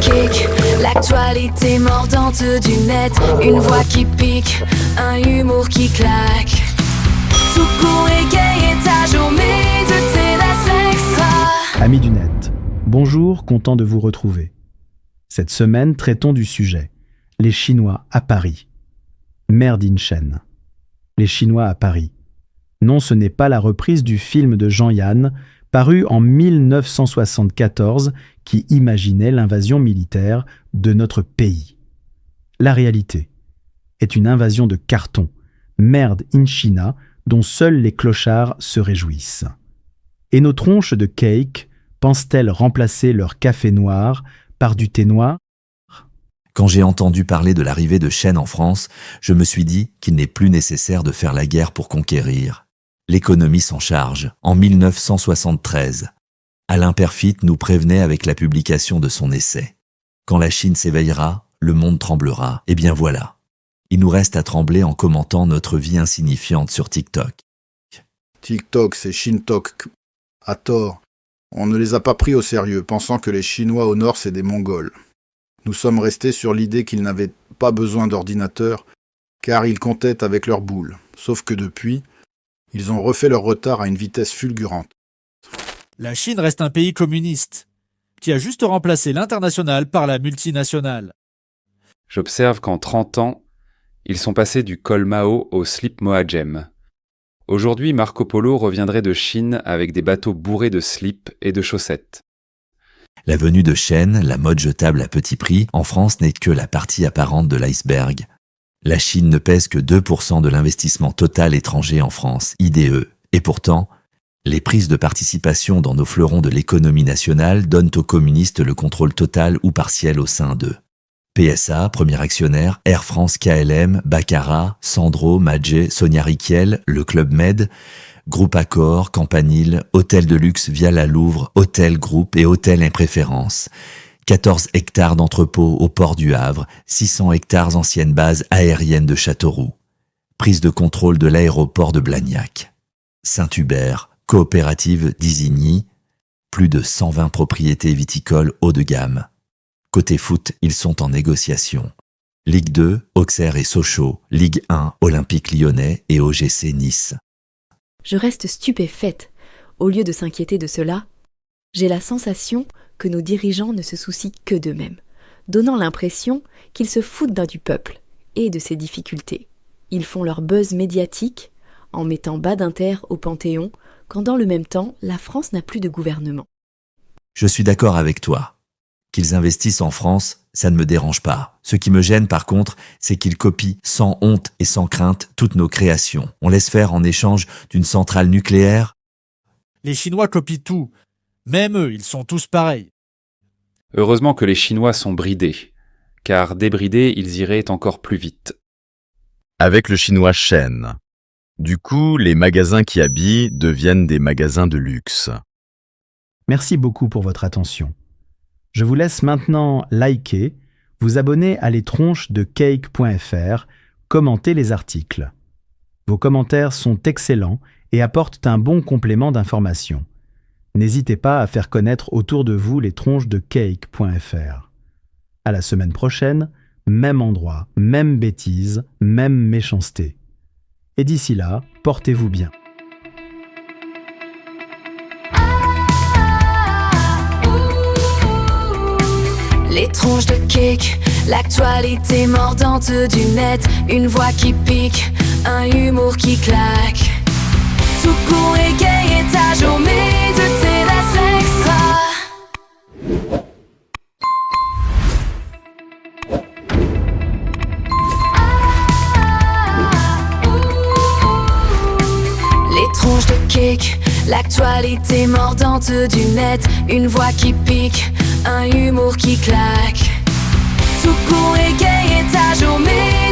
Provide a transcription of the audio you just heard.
kick, l'actualité mordante du net, une voix qui pique, un humour qui claque. Tout court et gay est ta journée de Télas Extra. Amis du net, bonjour, content de vous retrouver. Cette semaine, traitons du sujet « Les Chinois à Paris ». Merde in Chine. Les Chinois à Paris. Non, ce n'est pas la reprise du film de Jean-Yann, paru en 1974, qui imaginait l'invasion militaire de notre pays. La réalité est une invasion de carton, merde in China, dont seuls les clochards se réjouissent. Et nos tronches de cake pensent-elles remplacer leur café noir par du thé noir ? Quand j'ai entendu parler de l'arrivée de Chine en France, je me suis dit qu'il n'est plus nécessaire de faire la guerre pour conquérir. L'économie s'en charge. En 1973, Alain Peyrefitte nous prévenait avec la publication de son essai. Quand la Chine s'éveillera, le monde tremblera. Eh bien voilà. Il nous reste à trembler en commentant notre vie insignifiante sur TikTok. TikTok, c'est Shintok. À tort. On ne les a pas pris au sérieux, pensant que les Chinois au nord, c'est des Mongols. Nous sommes restés sur l'idée qu'ils n'avaient pas besoin d'ordinateur, car ils comptaient avec leurs boules. Sauf que depuis, ils ont refait leur retard à une vitesse fulgurante. La Chine reste un pays communiste, qui a juste remplacé l'international par la multinationale. J'observe qu'en 30 ans, ils sont passés du col Mao au slip Mohajem. Aujourd'hui, Marco Polo reviendrait de Chine avec des bateaux bourrés de slips et de chaussettes. La venue de Chine, la mode jetable à petit prix, en France n'est que la partie apparente de l'iceberg. La Chine ne pèse que 2% de l'investissement total étranger en France, IDE. Et pourtant, les prises de participation dans nos fleurons de l'économie nationale donnent aux communistes le contrôle total ou partiel au sein d'eux. PSA, premier actionnaire, Air France KLM, Baccarat, Sandro, Magé, Sonia Rykiel, le Club Med, Groupe Accor, Campanile, Hôtel de luxe via la Louvre, Hôtel Groupe et Hôtel Impréférence. 14 hectares d'entrepôts au port du Havre, 600 hectares ancienne base aérienne de Châteauroux. Prise de contrôle de l'aéroport de Blagnac. Saint-Hubert, coopérative d'Isigny, plus de 120 propriétés viticoles haut de gamme. Côté foot, ils sont en négociation. Ligue 2, Auxerre et Sochaux. Ligue 1, Olympique Lyonnais et OGC Nice. Je reste stupéfaite. Au lieu de s'inquiéter de cela, j'ai la sensation que nos dirigeants ne se soucient que d'eux-mêmes, donnant l'impression qu'ils se foutent du peuple et de ses difficultés. Ils font leur buzz médiatique en mettant Badinter au Panthéon, quand dans le même temps, la France n'a plus de gouvernement. Je suis d'accord avec toi. Qu'ils investissent en France, ça ne me dérange pas. Ce qui me gêne par contre, c'est qu'ils copient sans honte et sans crainte toutes nos créations. On laisse faire en échange d'une centrale nucléaire. Les Chinois copient tout. Même eux, ils sont tous pareils. Heureusement que les Chinois sont bridés, car débridés, ils iraient encore plus vite. Avec le chinois Shen. Du coup, les magasins qui habillent deviennent des magasins de luxe. Merci beaucoup pour votre attention. Je vous laisse maintenant liker, vous abonner à les tronches de cake.fr, commenter les articles. Vos commentaires sont excellents et apportent un bon complément d'information. N'hésitez pas à faire connaître autour de vous les tronches de cake.fr. À la semaine prochaine, même endroit, même bêtise, même méchanceté. Et d'ici là, portez-vous bien. Les tronches de cake, l'actualité mordante du net, une voix qui pique, un humour qui claque. Tout court et gay est ta journée de Télas Extra. Les tronches de cake, l'actualité mordante du net, une voix qui pique, un humour qui claque. Tout court et gay est ta journée